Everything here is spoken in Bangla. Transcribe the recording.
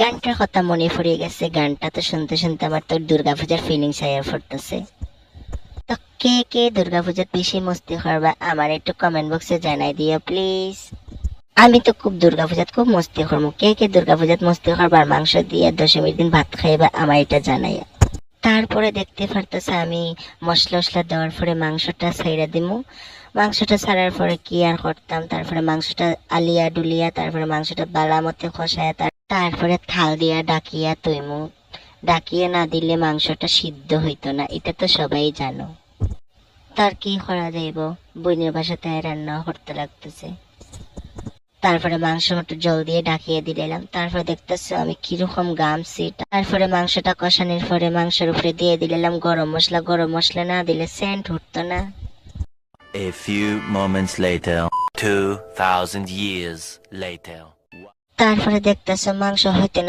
গানটার কথা মনে পড়ে গেছে। গানটা তো শুনতে শুনতে আমার তো দুর্গাপূজার ফিলিংস আয়া পড়তেছে। তো কে কে দুর্গাপূজার বেশি মস্তি করবা আমার একটু কমেন্ট বক্সে জানাই দিও প্লিজ। আমি তো খুব দুর্গাপূজাত খুব মস্তি করবো। কে কে দুর্গাপূজাত মস্তি করবার মাংস দিয়ে দশমীর দিন ভাত খাইবা আমার এটা জানাই। তারপরে দেখতে পারতেছে আমি মশলা টসলা দেওয়ার পরে মাংসটা ছাইড়া দিমু। মাংসটা ছাড়ার পরে কি আর করতাম, তারপরে মাংসটা আলিয়া ডুলিয়া তারপরে মাংসটা বালা মতে কষায়া তারপরে থাল দিয়া ডাকিয়া তৈমু। ডাকিয়ে না দিলে মাংসটা সিদ্ধ হইতো না, এটা তো সবাই জানো। তার কি করা যাইব, বইনের বাসাতে রান্না করতে লাগতেছে। তারপরে মাংস মতো জল দিয়ে ডাকিয়ে দিলাম। তারপরে দেখতেছো আমি কিরকম গামছি। তারপরে মাংসটা কষানোর পরে মাংসের উপরে দিয়ে দিলাম গরম মশলা। গরম মশলা না দিলে সেন্ট উঠতো না। A few moments later, 2000 years later. তারপরে দেখতেছো মাংস হইতে